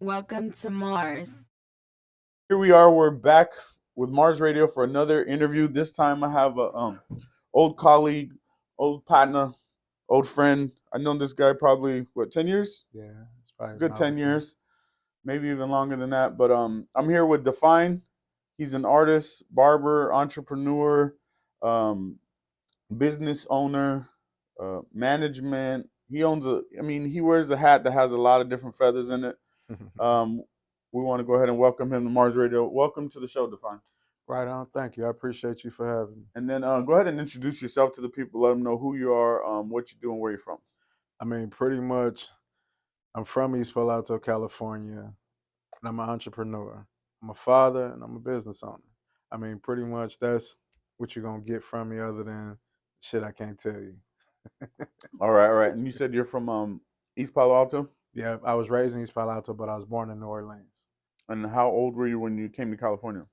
Welcome to Mars. Here we are. We're back with Mars Radio for another interview. This time I have a old colleague, old partner, old friend. I've known this guy probably 10 years? Yeah, it's probably Good been over 10 years, maybe even longer than that. But I'm here with Definne. He's an artist, barber, entrepreneur, um, business owner, management. He wears a hat that has a lot of different feathers in it. 10. We want to go ahead and welcome him to Mars Radio. Welcome to the show, Definne. Right on. Thank you. I appreciate you for having me. And then go ahead and introduce yourself to the people. Let them know who you are, what you do, and where you're from. I mean, pretty much, I'm from East Palo Alto, California, and I'm an entrepreneur. I'm a father, and I'm a business owner. I mean, pretty much that's what you're going to get from me other than shit I can't tell you. All right, all right. And you said you're from East Palo Alto? Yeah, I was raised in East Palo Alto, but I was born in New Orleans. And how old were you when you came to California?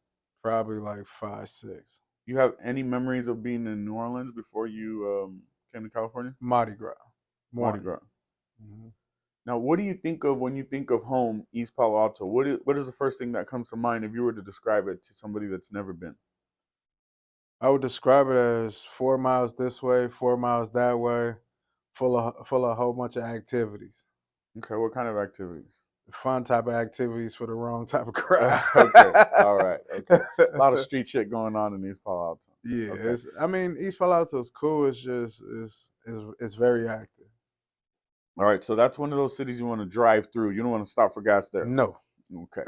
Probably like 5, 6. You have any memories of being in New Orleans before you came to California? Mardi Gras. Mardi Gras. Mm-hmm. Now, what do you think of when you think of home, East Palo Alto? What is the first thing that comes to mind if you were to describe it to somebody that's never been? I would describe it as 4 miles this way, 4 miles that way, full of a whole bunch of activities. Okay, what kind of activities? Fun type of activities for the wrong type of crowd. Okay, all right, okay. A lot of street shit going on in East Palo Alto. Yeah, Okay. East Palo Alto is cool. It's just it's very active. All right, so that's one of those cities you want to drive through. You don't want to stop for gas there. No. Okay,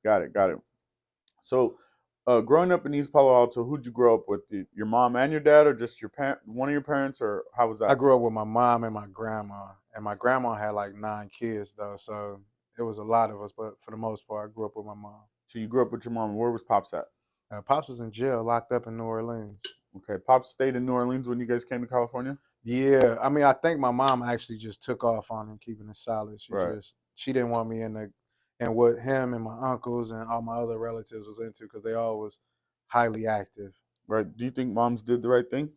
got it. So, growing up in East Palo Alto, who'd you grow up with? Your mom and your dad, or just one of your parents, or how was that? I grew up with my mom and my grandma, and my grandma had like 9 kids though, so it was a lot of us. But for the most part, I grew up with my mom. So you grew up with your mom. Where was Pops at? Pops was in jail, locked up in New Orleans. Okay, Pops stayed in New Orleans when you guys came to California? Yeah, I mean, I think my mom actually just took off on him, keeping it solid. Right. She didn't want me in what him and my uncles and all my other relatives was into because they all was highly active. Right. Do you think moms did the right thing?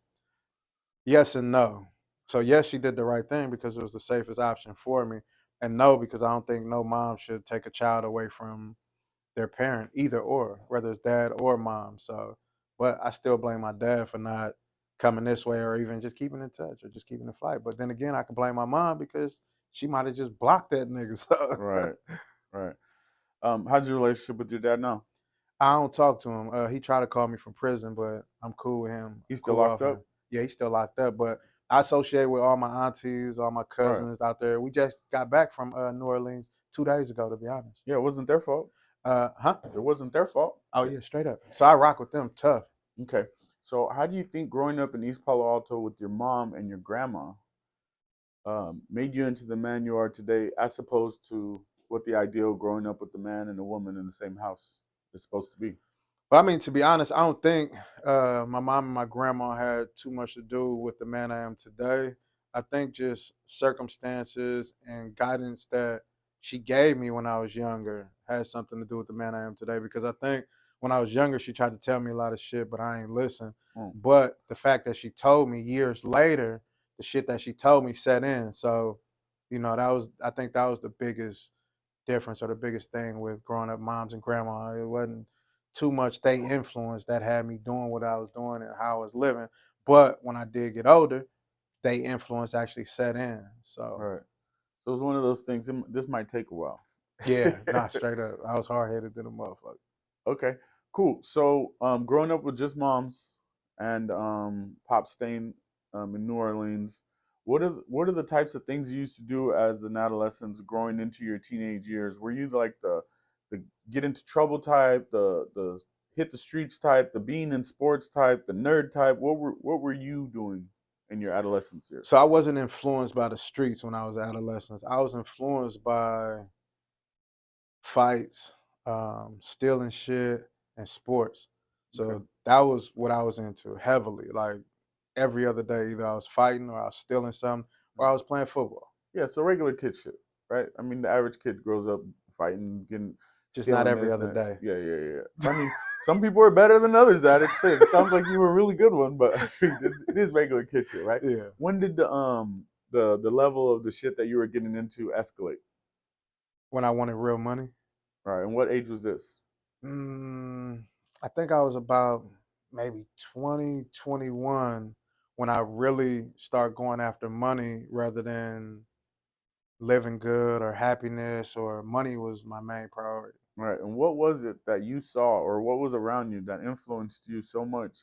Yes and no. So yes, she did the right thing because it was the safest option for me, and no, because I don't think no mom should take a child away from their parent, either or, whether it's dad or mom. So, but I still blame my dad for not coming this way or even just keeping in touch or just keeping the flight. But then again, I can blame my mom because she might have just blocked that nigga. So. Right. How's your relationship with your dad now? I don't talk to him. He tried to call me from prison, but I'm cool with him. He's still locked up? Yeah, he's still locked up. But I associate with all my aunties, all my cousins out there. We just got back from New Orleans 2 days ago, to be honest. Yeah, it wasn't their fault. It wasn't their fault. Oh, yeah, straight up. So I rock with them tough. Okay. So how do you think growing up in East Palo Alto with your mom and your grandma made you into the man you are today, as opposed to what the ideal growing up with the man and the woman in the same house is supposed to be? Well, I mean, to be honest, I don't think my mom and my grandma had too much to do with the man I am today. I think just circumstances and guidance that she gave me when I was younger had something to do with the man I am today. Because I think when I was younger, she tried to tell me a lot of shit, but I ain't listen. But the fact that she told me years later, the shit that she told me set in. So, I think that was the biggest difference or the biggest thing with growing up moms and grandma. It wasn't too much they influence that had me doing what I was doing and how I was living. But when I did get older, they influence actually set in. So right. So it was one of those things. This might take a while. Yeah, not straight up. I was hard headed than a motherfucker. Okay, cool. So growing up with just moms and Pop staying in New Orleans, what are the types of things you used to do as an adolescent growing into your teenage years? Were you like the get into trouble type, the hit the streets type, the being in sports type, the nerd type? What were you doing in your adolescence years? So I wasn't influenced by the streets when I was adolescent. I was influenced by fights, stealing shit, and sports. So that was what I was into heavily. Like every other day, either I was fighting or I was stealing something or I was playing football. Yeah, so regular kid shit, right? I mean, the average kid grows up fighting, getting just not every other day. Yeah. I mean, some people are better than others at it. Shit, it sounds like you were a really good one, but it is regular kid shit, right? Yeah. When did the level of the shit that you were getting into escalate? when I wanted real money. Right. And what age was this? Mm, I think I was about maybe 20, 21 when I really start going after money rather than living good or happiness, or money was my main priority. Right. And what was it that you saw or what was around you that influenced you so much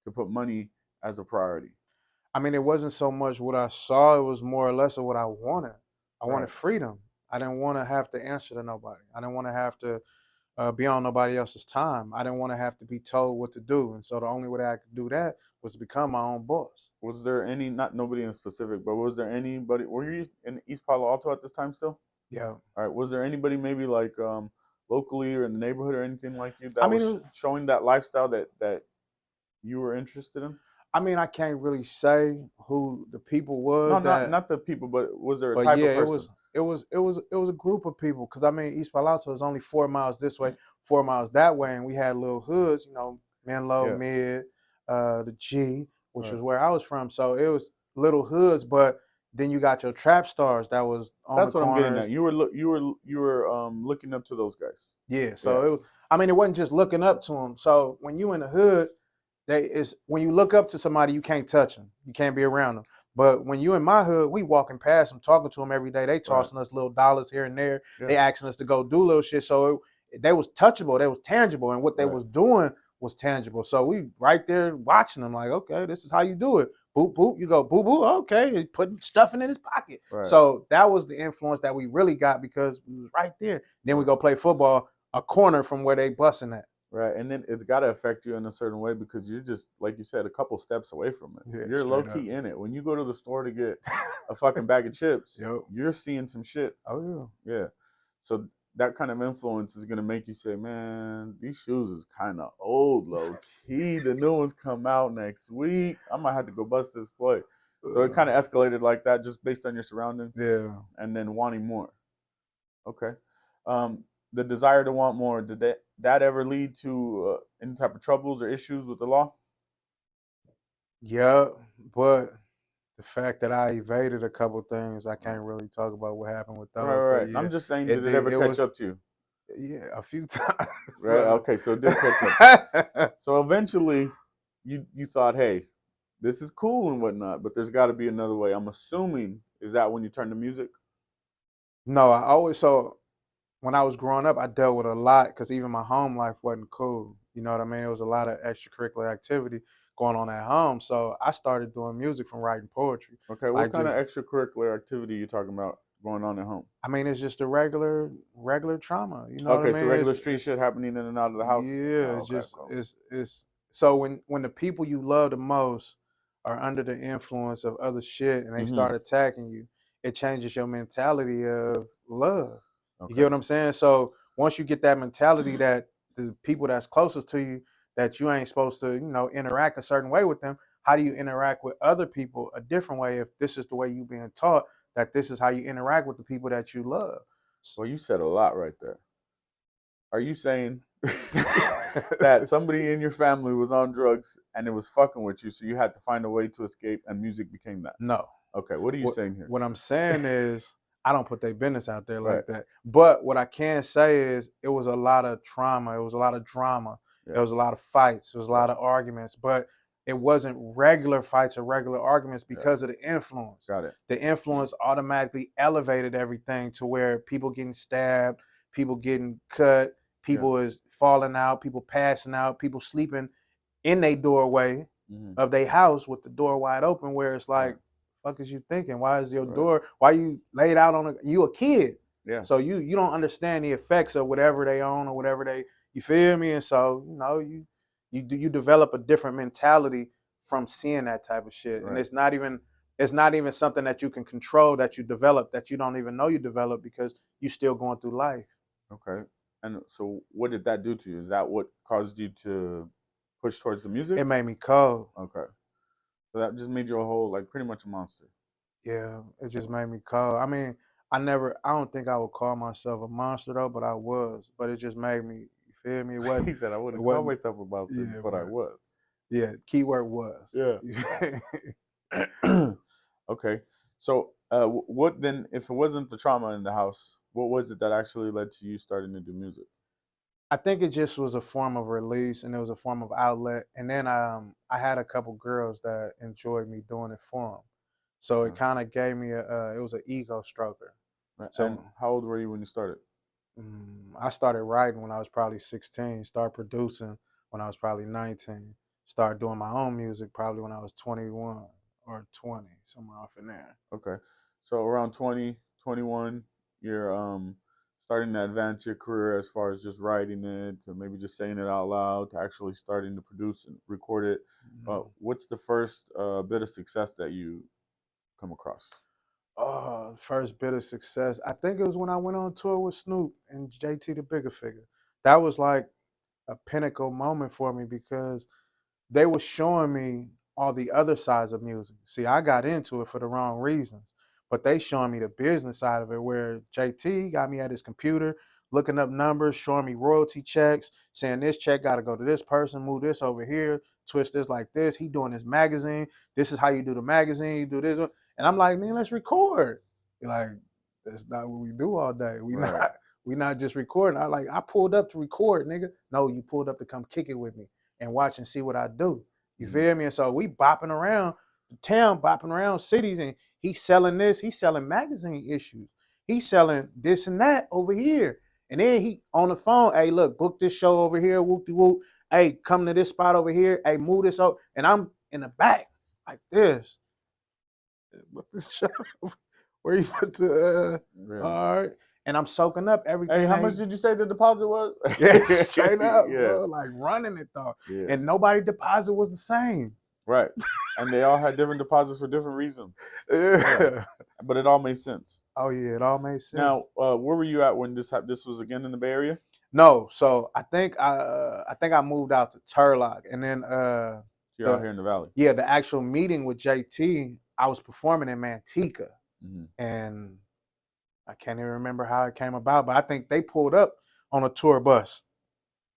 to put money as a priority? I mean, it wasn't so much what I saw, it was more or less of what I wanted. I wanted Right. freedom. I didn't want to have to answer to nobody. I didn't want to have to be on nobody else's time. I didn't want to have to be told what to do. And so the only way that I could do that was to become my own boss. Was there any, not nobody in specific, but was there anybody, were you in East Palo Alto at this time still? Yeah. All right. Was there anybody maybe like locally or in the neighborhood or anything like you I that mean, was showing that lifestyle that you were interested in? I can't really say who the people No, was not that. not the people, but was there a But type yeah, of it person? was a group of people, because I mean East Palo Alto is only 4 miles this way, 4 miles that way, and we had little hoods, Menlo, Yeah. Mid, the G, which Right. was where I was from. So it was little hoods, but then you got your trap stars that was on the That's what I'm getting at. corners. You were looking up to those guys. Yeah, Yeah. so I mean, it wasn't just looking up to them. So when you in the hood, they is when you look up to somebody, you can't touch them, you can't be around them. But when you in my hood, we walking past them, talking to them every day. They Right. tossing us little dollars here and there. Yeah. They asking us to go do little shit. So they was touchable, they was tangible, and what they Right. was doing was tangible. So we right there watching them, like, okay, this is how you do it. Boop boop, you go boop boop. Okay, and putting stuffing in his pocket. Right. So that was the influence that we really got because we was right there. Then we Right. go play football a corner from where they busting at. Right. And then it's got to affect you in a certain way because you're just like you said a couple steps away from it. Yeah, You're low straight up. key in it. When you go to the store to get a fucking bag of chips, Yo. you're seeing some shit. Oh Yeah. So that kind of influence is gonna make you say, "Man, these shoes is kind of old, low key. The new ones come out next week. I might have to go bust this play." So it kind of escalated like that, just based on your surroundings, yeah. and then wanting more. Okay. The desire to want more. Did that ever lead to any type of troubles or issues with the law? Yeah. But the fact that I evaded a couple things, I Right. can't really talk about what happened with Right. those. Right. But Right. yeah, I'm just saying, did it ever it catch was, up to you? yeah, a few times. Right. Okay. So it did catch up. So eventually, you thought, hey, this is cool and whatnot, but there's got to be another way. I'm assuming is that when you turn to music. No, I always so when I was growing up, I dealt with a lot because even my home life wasn't cool. You know what I mean? It was a lot of extracurricular activity going on at home. So I started doing music from writing poetry. Okay. What Like kind of just extracurricular activity you talking about going on at home? I mean, it's just a regular trauma. You know what I Okay. So mean? regular street It's shit happening in and out of the house. Yeah, Oh, it's okay. just Cool. it's so when the people you love the most are under the influence of other shit and they Mm-hmm. start attacking you, it changes your mentality of love. You get Okay. what I'm saying? So once you get that mentality that the people that's closest to you, that you ain't supposed to, interact a certain way with them, how do you interact with other people a different way if this is the way you being taught that this is how you interact with the people that you love? Well, you said a lot right there. Are you saying that somebody in your family was on drugs and it was fucking with you, so you had to find a way to escape, and music became that? No. Okay, what are you What saying here? what I'm saying is I don't put their business out there Right. like that. But what I can say is it was a lot of trauma. It was a lot of drama. There Yeah. was a lot of fights. There was a Yeah. lot of arguments. But it wasn't regular fights or regular arguments Yeah. because of the influence. Got it. The influence automatically elevated everything to where people getting stabbed, people getting cut, Yeah. people is falling out, people passing out, people sleeping in their doorway Mm-hmm. of their house with the door wide open, where it's Right. like, fuck is you thinking? Why is your Right. door? Why you laid out on you a kid? Yeah. So you don't understand the effects of whatever they own or whatever they, you feel me? And so you develop a different mentality from seeing that type of shit. And Right. it's not even something that you can control, that you develop, that you don't even know you develop because you still going through life. Okay. And so, what did that do to you? Is that what caused you to push towards the music? It made me cold. Okay. So that just made you a whole, like, pretty much a monster. Yeah, it just made me cold. I mean, I don't think I would call myself a monster though, but I was. But it just made me, you feel me? It He wasn't, said, "I it wouldn't call wasn't, myself a monster, yeah, but I but was." yeah, keyword was. Yeah. Okay. So What then? If it wasn't the trauma in the house, what was it that actually led to you starting to do music? I think it just was a form of release and it was a form of outlet. And then I had a couple girls that enjoyed me doing it for them. So it Uh, kind of gave me it was an ego stroker. and So how old were you when you started? I started writing when I was probably 16, started producing when I was probably 19, started doing my own music probably when I was 21 or 20, somewhere off in there. Okay, so around 20, 21, you're starting to advance your career as far as just writing it to maybe just saying it out loud to actually starting to produce and record it. Mhm. What's the first bit of success that you come across? Oh, first bit of success. I think it was when I went on tour with Snoop and JT the Bigger Figure. That was like a pinnacle moment for me because they were showing me all the other sides of music. See, I got into it for the wrong reasons, but they showing me the business side of it where JT got me at his computer, looking up numbers, showing me royalty checks, saying this check got to go to this person, move this over here, twist this like this. He doing his magazine. This is how you do the magazine. You do this. And I'm like, man, let's record. You're like, that's not what we do all day. We not Right. we not just recording. I pulled up to record, nigga. No, you pulled up to come kick it with me and watch and see what I do. You Mhm. feel me? And so we bopping around the town, bopping around cities, and he's selling this, he's selling magazine issues. He's selling this and that over here. And then he on the phone, hey, look, book this show over here, whoop de whoop. Hey, come to this spot over here. Hey, move this up. And I'm in the back like this. Book this show. Where you put the Yeah. all right. And I'm soaking up Hey, everything how that much he did you say the deposit was? yeah, straight up, Yeah, bro. Like running it though. yeah, And nobody deposit was the same. right. And they all had different deposits for different reasons. Yeah, Yeah. but it all made sense. Oh yeah, it all made Now, sense. where were you at when this happened? This was again in the Bay Area. No, so I think I moved out to Turlock, and then So you're out the here in the Valley. yeah the actual meeting with JT, I was performing in Manteca, Hmm. and I can't even remember how it came about, but I think they pulled up on a tour bus,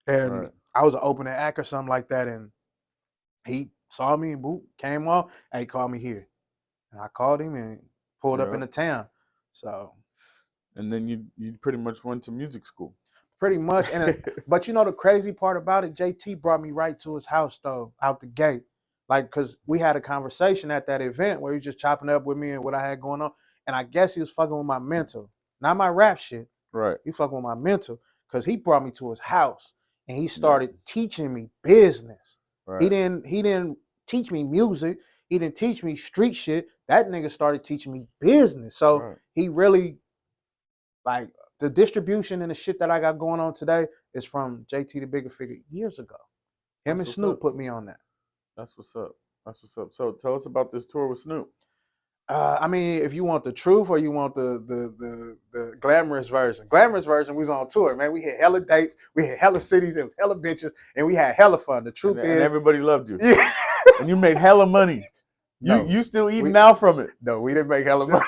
and Right. I was an opening act or something like that, and he saw me and boop came off, and he called me here, and I called him and pulled up Yeah. into town, so And then you pretty much went to music school. pretty much. And but you know the crazy part about it, JT brought me right to his house though, out the gate. Like, cause we had a conversation at that event where he was just chopping up with me and what I had going on. And I guess he was fucking with my mental. Not my rap shit. Right. He fucking with my mental. Cause he brought me to his house and he Yeah. started teaching me business. He Right. didn't teach me music. He didn't teach me street shit. That nigga started teaching me business. So Right. he really like the distribution and the shit that I got going on today is from JT the Bigger Figure years ago. Him That's and what's up. Snoop put me on that. That's what's up. That's what's up. So tell us about this tour with Snoop. I mean, if you want the truth or you want the glamorous version. Glamorous version, we was on tour, man. We had hella dates, we had hella cities, it was hella bitches, and we had hella fun. The truth And is, everybody loved you. yeah, And you made hella money. You no, you still eating we now from it. no, we didn't make hella money.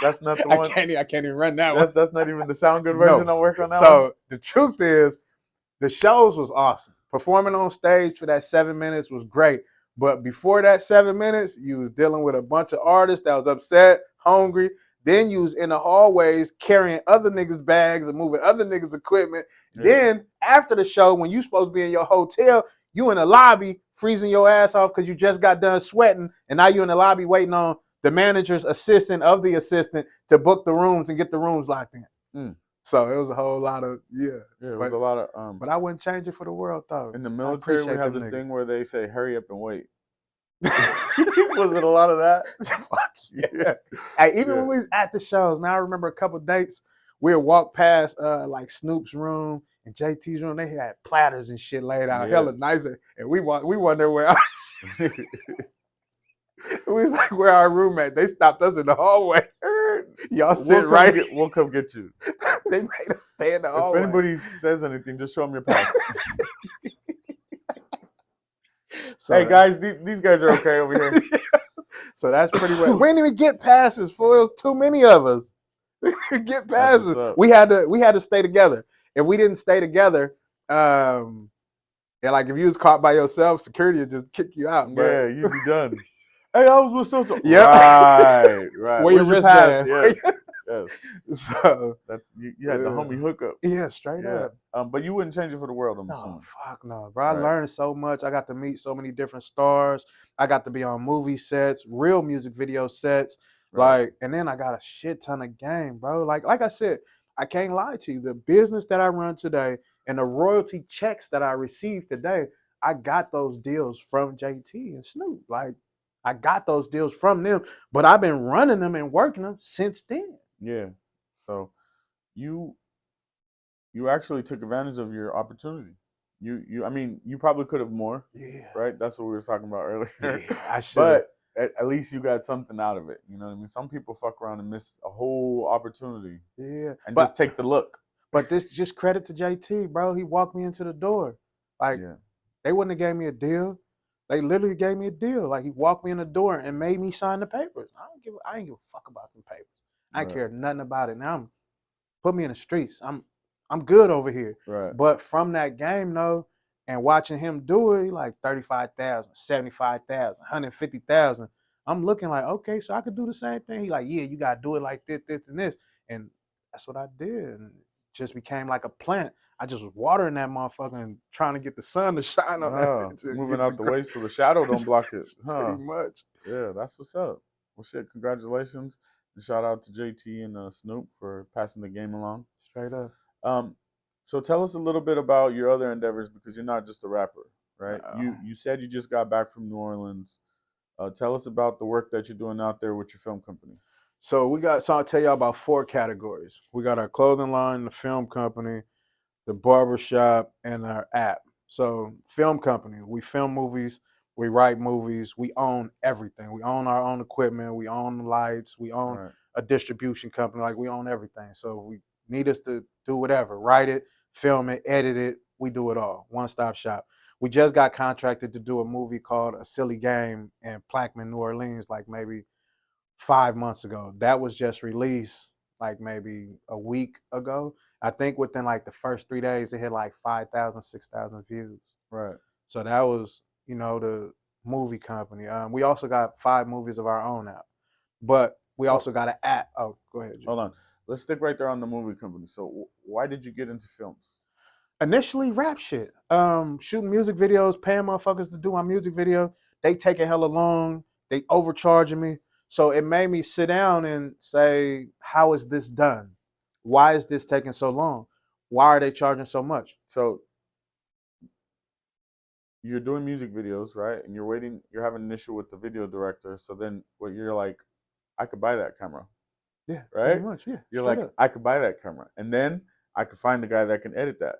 That's not the I one. can't I can't even run that one. That's not even the sound good No. version. I'll work on that one. So the truth is, the shows was awesome. Performing on stage for that 7 minutes was great. But before that 7 minutes, you was dealing with a bunch of artists that was upset, hungry. Then you was in the hallways carrying other niggas' bags and moving other niggas' equipment. Yeah. Then after the show, when you supposed to be in your hotel, you in the lobby freezing your ass off because you just got done sweating, and now you in the lobby waiting on the manager's assistant of the assistant to book the rooms and get the rooms locked in. Mm. So it was a whole lot of Yeah, it was but a lot of but I wouldn't change it for the world though. in the I military we appreciate have them this niggas. thing where they say hurry up and wait. Was it a lot of that? Fuck yeah. Yeah. Hey, even Yeah. when we was at the shows, man, I remember a couple dates. We'd walk past like Snoop's room and JT's room. They had platters and shit laid out, Yeah. hella nice. And we wonder where our, we was like, where our roommate. They stopped us in the hallway. Y'all sit right. We'll come get you. They made us stay in the If hallway. anybody says anything, just show them your pass. So Hey guys, these guys are okay over here. So that's pretty well. We didn't even get passes for it was too many of us. Get passes. We had to stay together. If we didn't stay together, and like if you was caught by yourself, security would just kick you out. But Yeah, you'd be done. Hey, I was with so. Yep. Right, right. Wear your Where's your pass? wristband. Yes, yes. So That's you had the homie hookup. yeah, straight Yeah. up. But you wouldn't change it for the world, I'm No, assuming. fuck no, bro. I Right, learned so much. I got to meet so many different stars. I got to be on movie sets, real music video sets. right. Like, and then I got a shit ton of game, bro. Like I said, I can't lie to you. The business that I run today and the royalty checks that I receive today, I got those deals from JT and Snoop. Like, I got those deals from them, but I've been running them and working them since then. Yeah. So you you actually took advantage of your opportunity. I mean, you probably could have more, Yeah, right? That's what we were talking about earlier. yeah, I should have. But at least you got something out of it. You know what I mean? Some people fuck around and miss a whole opportunity Yeah, and just take the look. but this just credit to JT, bro. He walked me into the door. Like Yeah. they wouldn't have gave me a deal. They literally gave me a deal. Like he walked me in the door and made me sign the papers. I ain't give a fuck about them papers. I ain't Right. care nothing about it. Now I'm put me in the streets. I'm good over here. Right. But from that game though, and watching him do it, like 35,000, 75,000, 150,000. I'm looking like, okay, so I could do the same thing. He like, yeah, you gotta do it like this, and this. And that's what I did. And just became like a plant. I just was watering that motherfucker and trying to get the sun to shine on that Oh, bitch and moving get the out the way so the shadow don't block it. pretty Huh. much. Yeah, that's what's up. Well, shit, congratulations. And shout out to JT and Snoop for passing the game along. Straight up. Um, so tell us a little bit about your other endeavors because you're not just a rapper, right? No. You said you just got back from New Orleans. Tell us about the work that you're doing out there with your film company. So I'll tell y'all about 4 categories. We got our clothing line, the film company, the barbershop, and our app. So, film company, we film movies, we write movies, we own everything. We own our own equipment, we own the lights, we own Right, a distribution company, like we own everything. So, we need us to do whatever, write it, film it, edit it, we do it all. One stop shop. We just got contracted to do a movie called A Silly Game in Plaquemine, New Orleans, like maybe 5 months ago. That was just released like maybe a week ago. I think within like the first 3 days, it hit like 5,000, 6,000 views. right. So that was, the movie company. We also got 5 movies of our own out, but we Oh, also got an app. Oh, go ahead, G. hold on. Let's stick right there on the movie company. So, why did you get into films? Initially, rap shit. Shooting music videos, paying motherfuckers to do my music video. They taking hella long. They overcharging me. So it made me sit down and say, how is this done? Why is this taking so long? Why are they charging so much? So, you're doing music videos, right? And you're waiting. You're having an issue with the video director. So then, what you're like, I could buy that camera, Yeah, pretty right? much. Yeah, You're straight like, up. I could buy that camera, and then I could find the guy that can edit that,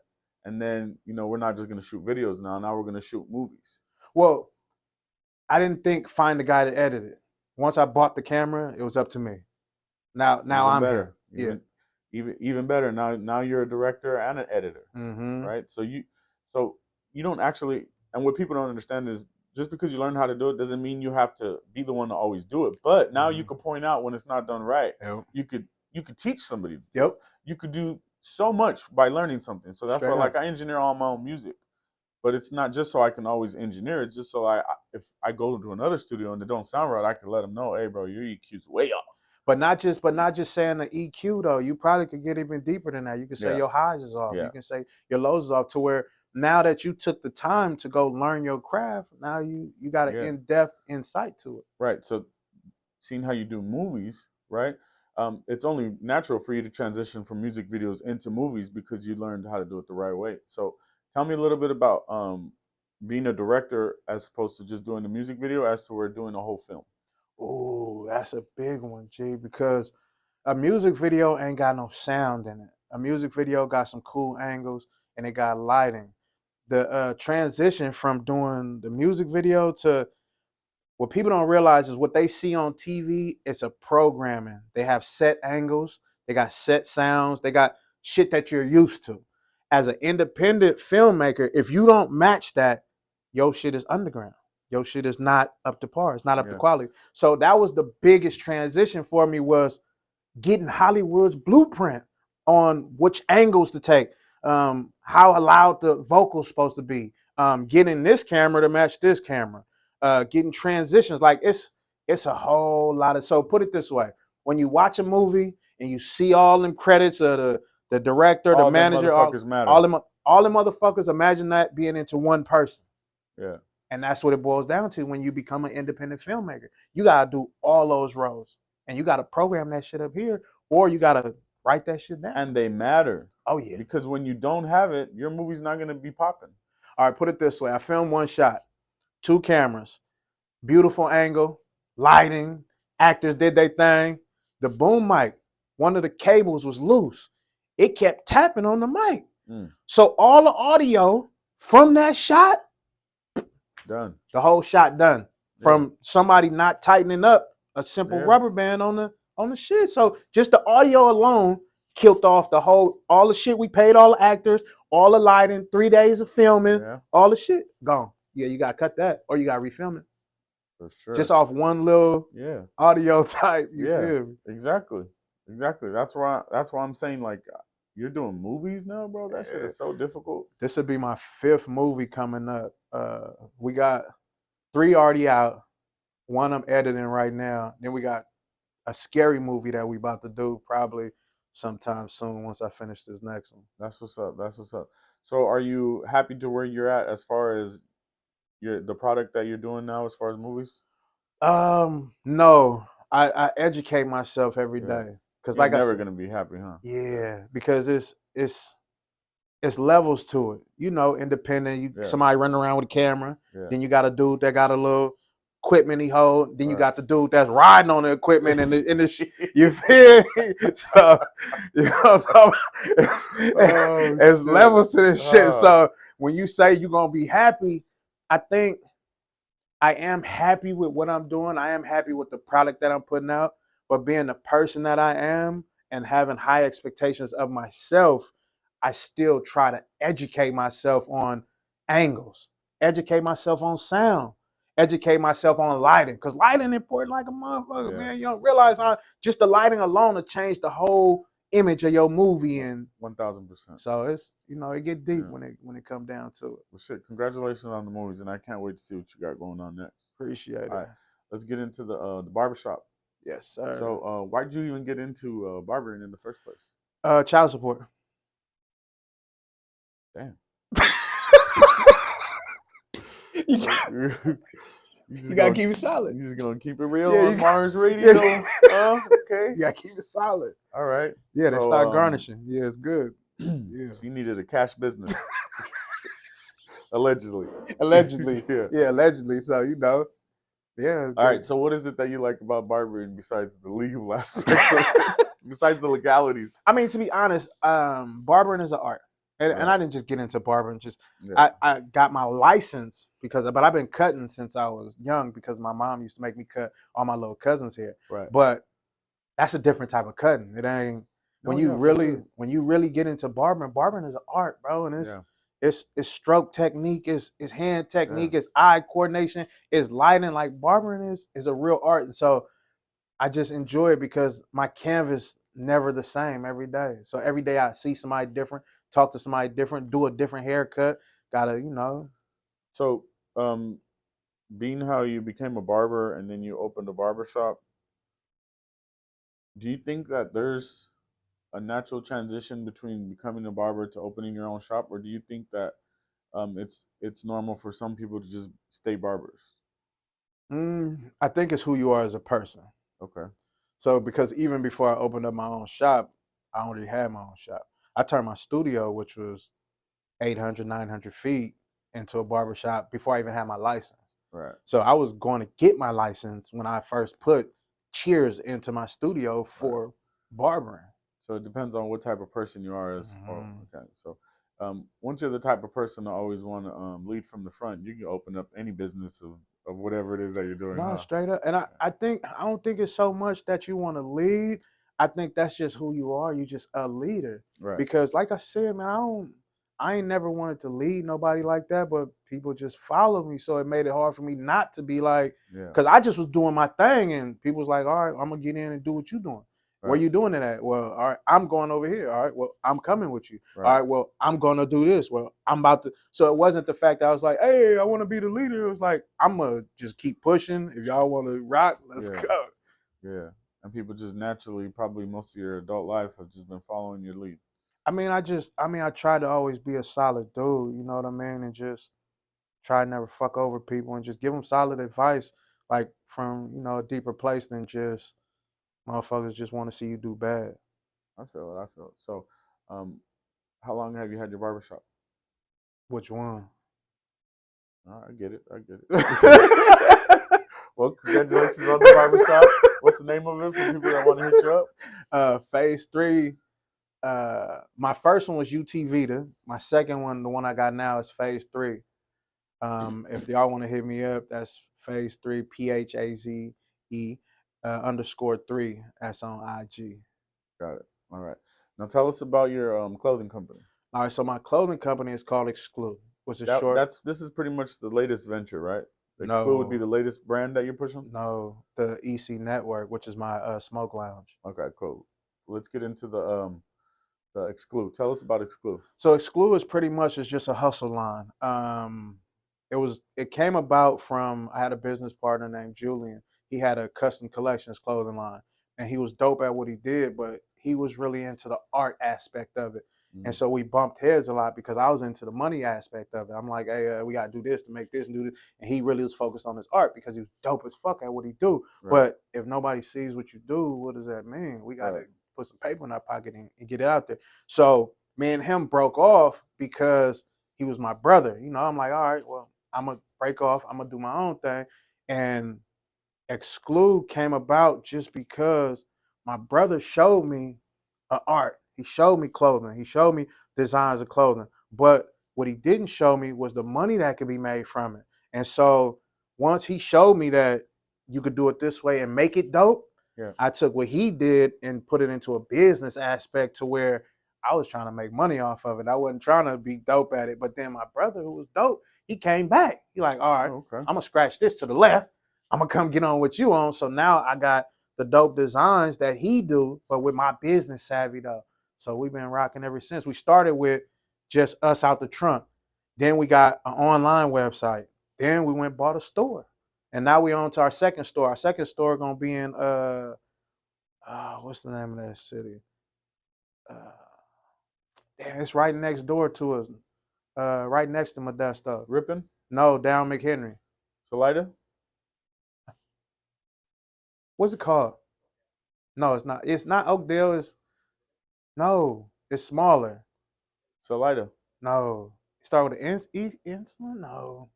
and then we're not just gonna shoot videos now. Now we're gonna shoot movies. Well, I didn't think find the guy to edit it. Once I bought the camera, it was up to me. Now Even I'm him. better, Yeah. even better. Now you're a director and an editor, Mm-hmm. right? So you don't actually, and what people don't understand is just because you learn how to do it doesn't mean you have to be the one to always do it. But now you Mm-hmm. could point out when it's not done right. Yep. You could teach somebody to do it. Yep. You could do so much by learning something. So that's why, Straight like, up. I engineer all my own music, but it's not just so I can always engineer. It's just so if I go to another studio and they don't sound right, I can let them know, hey, bro, your EQ's way off. But not just saying the EQ though. You probably could get even deeper than that. You can say Yeah, your highs is off. yeah, You can say your lows is off. To where now that you took the time to go learn your craft, now you got an yeah. in-depth insight to it. Right. So seeing how you do movies, right? It's only natural for you to transition from music videos into movies because you learned how to do it the right way. So tell me a little bit about being a director as opposed to just doing the music video as to we're doing a whole film. Oh, that's a big one, G. Because a music video ain't got no sound in it. A music video got some cool angles and it got lighting. The transition from doing the music video to what people don't realize is what they see on TV, it's a programming. They have set angles, they got set sounds, they got shit that you're used to. As an independent filmmaker, if you don't match that, your shit is underground. Your shit is not up to par. It's not up to Yeah, quality. So that was the biggest transition for me was getting Hollywood's blueprint on which angles to take, how loud the vocal's supposed to be, getting this camera to match this camera, getting transitions. Like It's a whole lot of. So put it this way: when you watch a movie and you see all them credits of the director, the All them manager, motherfuckers all matter. them all them motherfuckers. Imagine that being into one person. Yeah. And that's what it boils down to when you become an independent filmmaker. You gotta do all those roles. And you gotta program that shit up here, or you gotta write that shit down. And they matter. Oh yeah. Because when you don't have it, your movie's not gonna be popping. All right, put it this way. I filmed one shot, 2 cameras, beautiful angle, lighting, actors did their thing. The boom mic, one of the cables was loose. It kept tapping on the mic. So all the audio from that shot, Done. the whole shot done. From somebody not tightening up a simple rubber band on the shit. So just the audio alone killed off all the shit we paid all the actors, all the lighting, 3 days of filming, all the shit gone. Yeah, you gotta cut that or you gotta refilm it. For sure. Just off one little audio type. You feel me? Exactly. That's why I'm saying, like, you're doing movies now, bro. That shit is so difficult. This would be my 5th movie coming up. We got 3 already out. 1 I'm editing right now. Then we got a scary movie that we about to do probably sometime soon once I finish this next one. That's what's up. So are you happy to where you're at as far as the product that you're doing now as far as movies? No. I educate myself every day. Because you're like never I said, gonna be happy, huh? Yeah, because it's levels to it. You know, independent. Somebody running around with a camera. Then you got a dude that got a little equipment he hold. Then you got the dude that's riding on the equipment and you feel me? So you know what I'm talking about? It's levels to this shit. So when you say you're gonna be happy, I think I am happy with what I'm doing. I am happy with the product that I'm putting out. But being the person that I am and having high expectations of myself, I still try to educate myself on angles, educate myself on sound, educate myself on lighting. Because lighting important like a motherfucker, man. You don't realize how just the lighting alone will change the whole image of your movie. And 1000%. So it's it get deep when it come down to it. Well, shit, congratulations on the movies, and I can't wait to see what you got going on next. Appreciate it. All right, let's get into the barbershop. Yes, sir. So why did you even get into barbering in the first place? Child support. Damn. You gotta keep it solid. You just gonna keep it real on Mars Radio? Okay. You gotta keep it solid. All right. Yeah, they start garnishing. Yeah, it's good. Yeah. So you needed a cash business. Allegedly. Yeah, allegedly. So yeah. All right. So what is it that you like about barbering besides the legal aspects? Besides the legalities? I mean, to be honest, barbering is an art. And I didn't just get into barbering. I got my license but I've been cutting since I was young because my mom used to make me cut all my little cousins' hair. Right. But that's a different type of cutting. It ain't when you really get into barbering is an art, bro. And it's stroke technique, it's hand technique, it's eye coordination, it's lighting. Like barbering is a real art. And so I just enjoy it because my canvas never the same every day. So every day I see somebody different, talk to somebody different, do a different haircut. So, being how you became a barber and then you opened a barbershop, do you think that there's a natural transition between becoming a barber to opening your own shop, or do you think that it's normal for some people to just stay barbers? I think it's who you are as a person. Okay. So because even before I opened up my own shop, I already had my own shop. I turned my studio, which was 800, 900 feet, into a barbershop before I even had my license. Right. So I was going to get my license when I first put cheers into my studio for barbering. So it depends on what type of person you are. Okay. So once you're the type of person to always want to lead from the front, you can open up any business of whatever it is that you're doing. No, straight up. And I don't think it's so much that you want to lead. I think that's just who you are. You just a leader. Right. Because like I said, man, I ain't never wanted to lead nobody like that, but people just followed me. So it made it hard for me not to be like, because I just was doing my thing and people was like, all right, I'm gonna get in and do what you're doing. Where Right. you doing it at? Well, all right, I'm going over here. All right, well, I'm coming with you. All Right. right, well, I'm gonna do this. Well, I'm about to. So it wasn't the fact that I was like, hey, I want to be the leader. It was like, I'm gonna just keep pushing. If y'all want to rock, let's Yeah. go. Yeah. And people just naturally, probably most of your adult life, have just been following your lead. I try to always be a solid dude. You know what I mean, and just try to never fuck over people and just give them solid advice, like from a deeper place than just motherfuckers just want to see you do bad. I feel it. I feel it. So, um, how long have you had your barbershop? Which one? I get it. I get it. Well, congratulations on the barbershop. What's the name of it for people that want to hit you up? Phase three. My first one was UT Vita. My second one, the one I got now, is Phase three. If y'all want to hit me up, that's Phase three, PHAZE underscore three. That's on IG. Got it. All right. Now tell us about your clothing company. All right, so my clothing company is called Exclude, which is That short. that's this is pretty much the latest venture, right? Exclude would be the No, latest brand that you're pushing. no, the EC Network, which is my smoke lounge. Okay, cool. Let's get into the Exclude. Tell us about Exclude. So Exclude is pretty much is just a hustle line. It came about from I had a business partner named Julian. He had a custom collections clothing line, and he was dope at what he did, but he was really into the art aspect of it. And Mm, so we bumped heads a lot because I was into the money aspect of it. I'm like, hey, we gotta do this to make this and do this, and he really was focused on his art because he was dope as fuck at what he do. right, But if nobody sees what you do, what does that mean? We right. gotta put some paper in our pocket and get it out there. So me and him broke off because he was my brother. I'm like, all right, well, I'm gonna break off. I'm gonna do my own thing. And Exclude came about just because my brother showed me art. He showed me clothing. He showed me designs of clothing. But what he didn't show me was the money that could be made from it. And so once he showed me that you could do it this way and make it dope, Yeah. I took what he did and put it into a business aspect to where I was trying to make money off of it. I wasn't trying to be dope at it. But then my brother, who was dope, he came back. He like, all right, Oh, okay. I'm gonna scratch this to the left. I'm gonna come get on what you on. So now I got the dope designs that he do, but with my business savvy though. So we've been rocking ever since. We started with just us out the trunk. Then we got an online website. Then we went and bought a store. And now we on to our second store. Our second store gonna be in what's the name of that city? Uh damn, it's right next door to us. Right next to Modesto. Rippin, No, down McHenry. Salida, What's it called? No, it's not. It's not Oakdale. It's no. It's smaller. Salida. No. Start with an Insulin? No.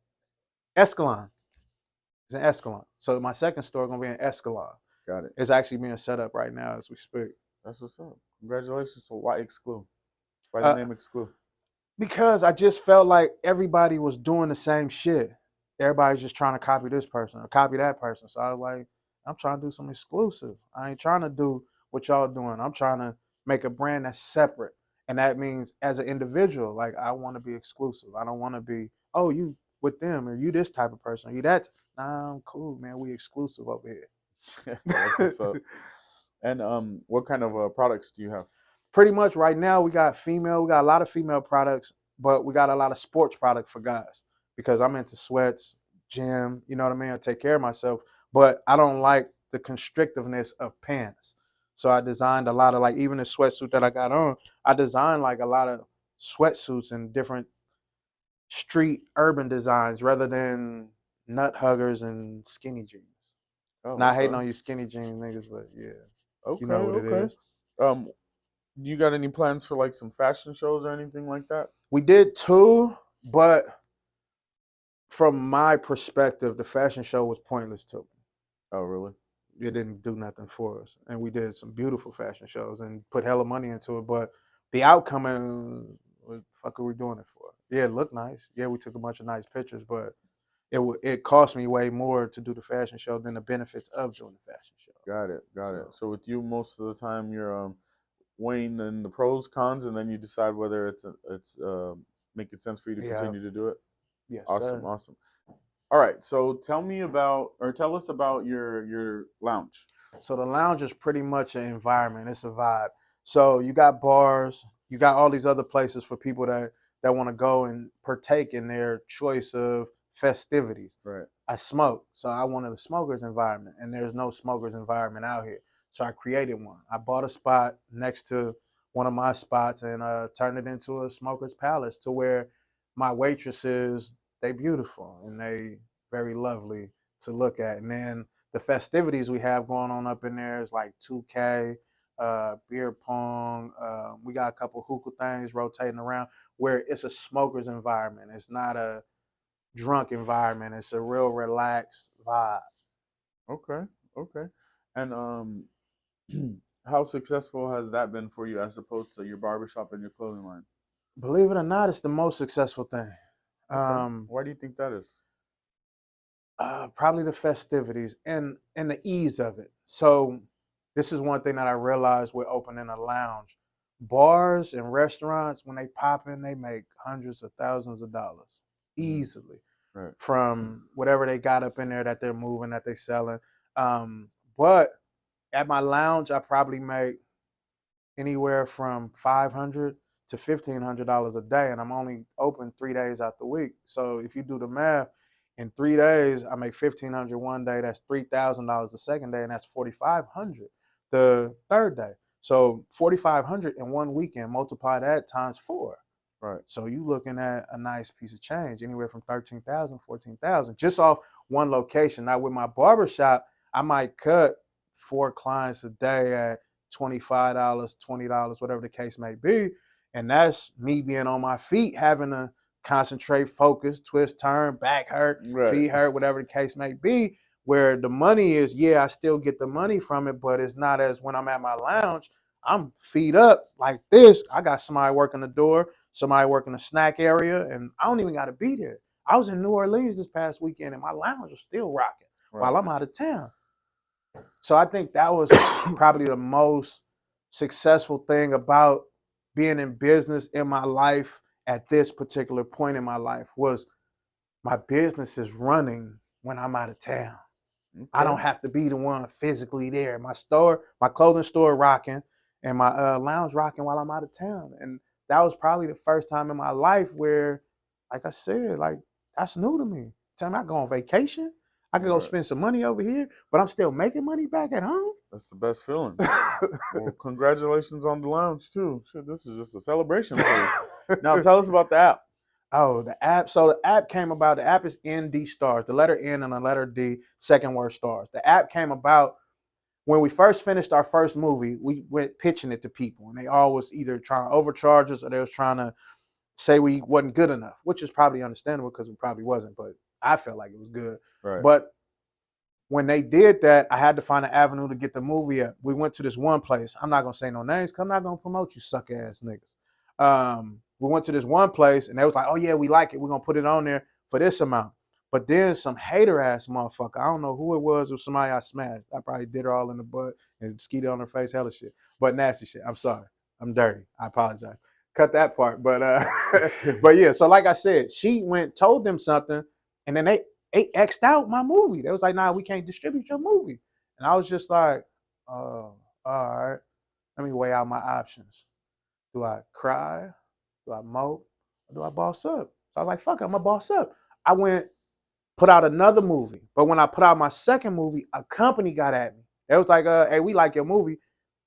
Escalon. It's in Escalon. So my second store gonna be in Escalon. Got it. It's actually being set up right now as we speak. That's what's up. Congratulations. So why Exclude? Why the Uh, name Exclude? because I just felt like everybody was doing the same shit. Everybody's just trying to copy this person or copy that person. So I was like, I'm trying to do something exclusive. I ain't trying to do what y'all doing. I'm trying to make a brand that's separate. And that means as an individual, like I want to be exclusive. I don't want to be, oh, you with them or you this type of person. Or you that. Nah, I'm cool, man. We exclusive over That's what's up. here. And what kind of products do you have? Pretty much right now we got female, we got a lot of female products, but we got a lot of sports product for guys because I'm into sweats, gym, you know what I mean? I take care of myself, but I don't like the constrictiveness of pants. So I designed a lot of like even the sweatsuit that I got on, I designed like a lot of sweatsuits and different street urban designs rather than nut huggers and skinny jeans. Oh, Not hating okay. on you skinny jean niggas, but yeah, you Okay, know what it okay. is. Um, do you got any plans for like some fashion shows or anything like that? We did two, but from my perspective, the fashion show was pointless to me. Oh, really? It didn't do nothing for us. And we did some beautiful fashion shows and put hella money into it. But the outcome, what the fuck are we doing it for? Yeah, it looked nice. Yeah, we took a bunch of nice pictures, but it cost me way more to do the fashion show than the benefits of doing the fashion show. Got it, got it. So So with you, most of the time you're weighing in the pros, cons, and then you decide whether it's making sense for you to yeah, continue to do it. yes, Awesome, sir. awesome. All right, so tell us about your lounge. So the lounge is pretty much an environment. It's a vibe. So you got bars, you got all these other places for people that want to go and partake in their choice of festivities. Right. I smoke, so I wanted a smokers environment, and there's no smokers environment out here. So I created one. I bought a spot next to one of my spots and turned it into a smokers palace to where my waitresses, they beautiful and they very lovely to look at. And then the festivities we have going on up in there is like 2K, beer pong. We got a couple hookah things rotating around where it's a smokers environment. It's not a drunk environment. It's a real relaxed vibe. Okay. Okay. And how successful has that been for you as opposed to your barbershop and your clothing line? Believe it or not, it's the most successful thing. Okay. Um, Why do you think that is? Probably the festivities and the ease of it. So this is one thing that I realized with opening a lounge. Bars and restaurants, when they pop in, they make hundreds of thousands of dollars Mm-hmm. easily Right. from whatever they got up in there that they're moving, that they're selling. But at my lounge, I probably make anywhere from $500 to $1,500 a day, and I'm only open 3 days out the week. So if you do the math, in 3 days I make 1,500 one day. That's $3,000 the second day, and that's 4,500 the third day. So 4,500 in one weekend. Multiply that times four. Right. So you looking at a nice piece of change, anywhere from 13,000, 14,000, just off one location. Now with my barbershop, I might cut 4 clients a day at $25, $20, whatever the case may be. And that's me being on my feet, having to concentrate, focus, twist, turn, back hurt, Right. feet hurt, whatever the case may be. Where the money is, yeah, I still get the money from it, but it's not as when I'm at my lounge. I'm feet up like this. I got somebody working the door, somebody working the snack area, and I don't even got to be there. I was in New Orleans this past weekend, and my lounge was still rocking while Right. I'm out of town. So I think that was probably the most successful thing about being in business in my life at this particular point in my life was my business is running when I'm out of town. I Okay. don't have to be the one physically there. My store, my clothing store rocking, and my lounge rocking while I'm out of town. And that was probably the first time in my life where, like I said, like that's new to me. Tell me I go on vacation, I can go Right. spend some money over here, but I'm still making money back at home. That's the best feeling. Well, congratulations on the lounge too. Shit, this is just a celebration for you. Now tell us about the app. Oh, the app. So the app came about. The app is ND stars. The letter N and the letter D, second word stars. The app came about when we first finished our first movie. We went pitching it to people, and they all was either trying to overcharge us or they was trying to say we wasn't good enough, which is probably understandable because we probably wasn't. But I felt like it was good. Right. But when they did that, I had to find an avenue to get the movie up. We went to this one place. I'm not gonna say no names because I'm not gonna promote you suck ass niggas. We went to this one place and they was like, "Oh yeah, we like it. We're gonna put it on there for this amount." But then some hater ass motherfucker, I don't know who it was, somebody I smashed. I probably did her all in the butt and skeeted on her face, hella shit. But nasty shit. I'm sorry. I'm dirty. I apologize. Cut that part. But but yeah, so like I said, she went, told them something, and then they X'd out my movie. They was like, nah, we can't distribute your movie. And I was just like, oh, all right. Let me weigh out my options. Do I cry? Do I mope? Or do I boss up? So I was like, fuck it, I'm gonna boss up. I went, put out another movie. But when I put out my second movie, a company got at me. They was like, hey, we like your movie.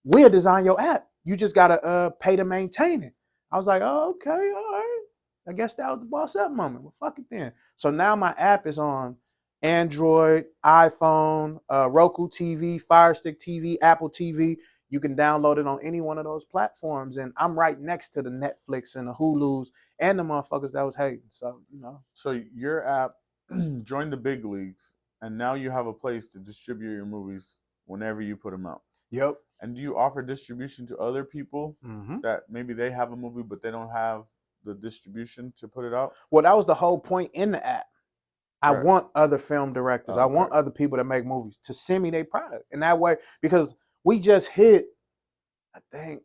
We'll design your app. You just gotta pay to maintain it. I was like, oh, okay, all right. I guess that was the boss up moment. Well, fuck it then. So now my app is on Android, iPhone, Roku TV, Fire Stick TV, Apple TV. You can download it on any one of those platforms. And I'm right next to the Netflix and the Hulus and the motherfuckers that was hating. So, you know. So your app joined the big leagues, and now you have a place to distribute your movies whenever you put them out. Yep. And do you offer distribution to other people Mm-hmm. that maybe they have a movie but they don't have the distribution to put it out? Well, that was the whole point in the app. I Right. want other film directors. I Oh, okay. want other people that make movies to send me their product. And that way, because we just hit, I think,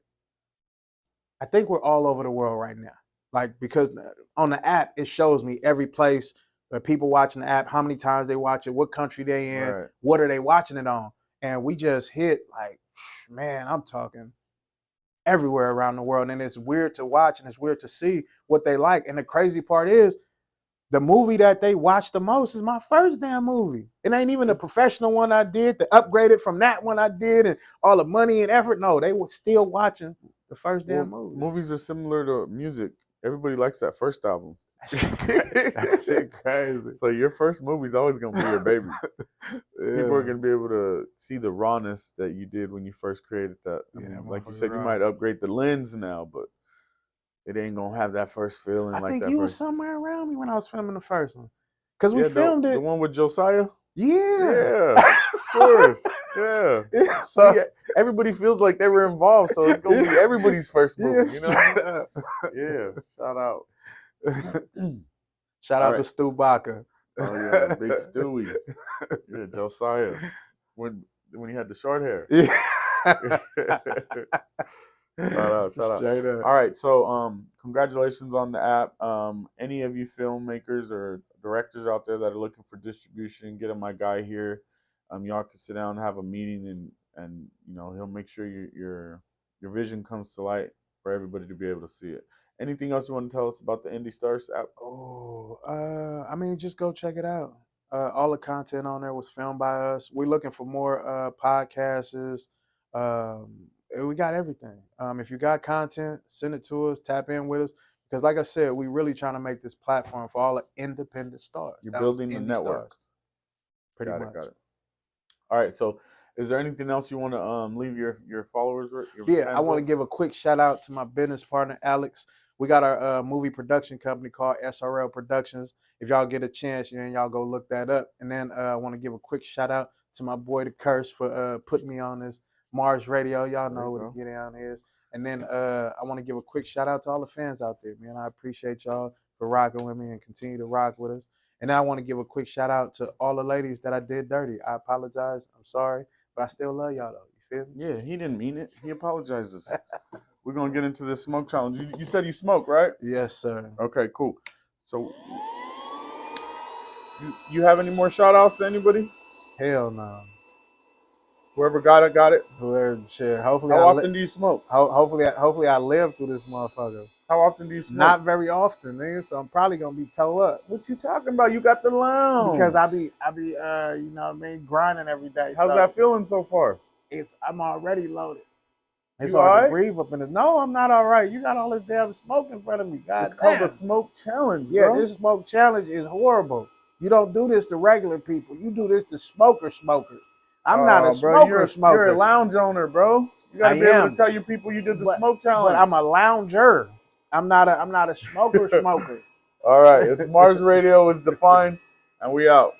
we're all over the world right now. Like because on the app, it shows me every place where people watching the app, how many times they watch it, what country they in, Right. what are they watching it on. and we just hit like, man, I'm talking everywhere around the world. And it's weird to watch and it's weird to see what they like. And the crazy part is the movie that they watch the most is my first damn movie. It ain't even the professional one I did, the upgraded from that one I did, and all the money and effort. No, they were still watching the first damn Well, movie. movies are similar to music. Everybody likes that first album. That shit crazy. So your first movie is always gonna be your baby. People are Yeah. gonna be able to see the rawness that you did when you first created that. I Yeah, mean, that like you motherfucker said, you raw. might upgrade the lens now, but it ain't gonna have that first feeling I like think that you was first. somewhere around me when I was filming the first one. Because we Yeah, filmed the it. one with Josiah. Yeah. Yeah, of course. Yeah. Yeah, See, so everybody feels like they were involved, so it's gonna be yeah, everybody's first yeah, movie. You know what I straight mean? up. Yeah. Shout out. Shout All out to right. Stu Baca. Oh yeah, Big Stewie. Yeah, Josiah. When he had the short hair. Yeah. Shout out, shout out. Straight up. All right, so congratulations on the app. Any of you filmmakers or directors out there that are looking for distribution, get my guy here. Y'all can sit down and have a meeting, and he'll make sure your vision comes to light for everybody to be able to see it. Anything else you want to tell us about the Indie Stars app? Oh, I mean, just go check it out. All the content on there was filmed by us. We're looking for more podcasters. We got everything. If you got content, send it to us. Tap in with us because, like I said, we really trying to make this platform for all the independent stars. You're That was building the indie network. stars, pretty Got it, much. got it. All right, so is there anything else you want to leave your followers with? Your Yeah, I fans want to with? give a quick shout out to my business partner, Alex. We got our movie production company called SRL Productions. If y'all get a chance, y'all go look that up. And then I want to give a quick shout out to my boy, The Curse, for putting me on this Mars Radio. Y'all There know you what a go. get down is. And then I want to give a quick shout out to all the fans out there, man. I appreciate y'all for rocking with me and continue to rock with us. And then I want to give a quick shout out to all the ladies that I did dirty. I apologize. I'm sorry, but I still love y'all though. You feel me? Yeah, he didn't mean it. He apologizes. We're gonna get into this smoke challenge. You said you smoke, right? Yes, sir. Okay, cool. So you have any more shout outs to anybody? Hell no. Whoever got it, got it. Whoever shit. Hopefully How often do you smoke? hopefully I live through this motherfucker. How often do you smoke? Not very often, nigga. So I'm probably gonna be toe up. What you talking about? You got the lounge. Because I be you know what I mean, grinding every day. How's that feeling so far? I'm already loaded. It's You hard to alright? breathe up in it. No, I'm not all right. You got all this damn smoke in front of me. God It's called damn. a smoke challenge, Yeah, bro. this smoke challenge is horrible. You don't do this to regular people. You do this to smokers. I'm not a Bro, smoker. you're a lounge owner, bro. You got I to be able to am. tell your people you did the but smoke challenge. but I'm a lounger. I'm not a smoker. All right, it's Mars Radio is Definne, and we out.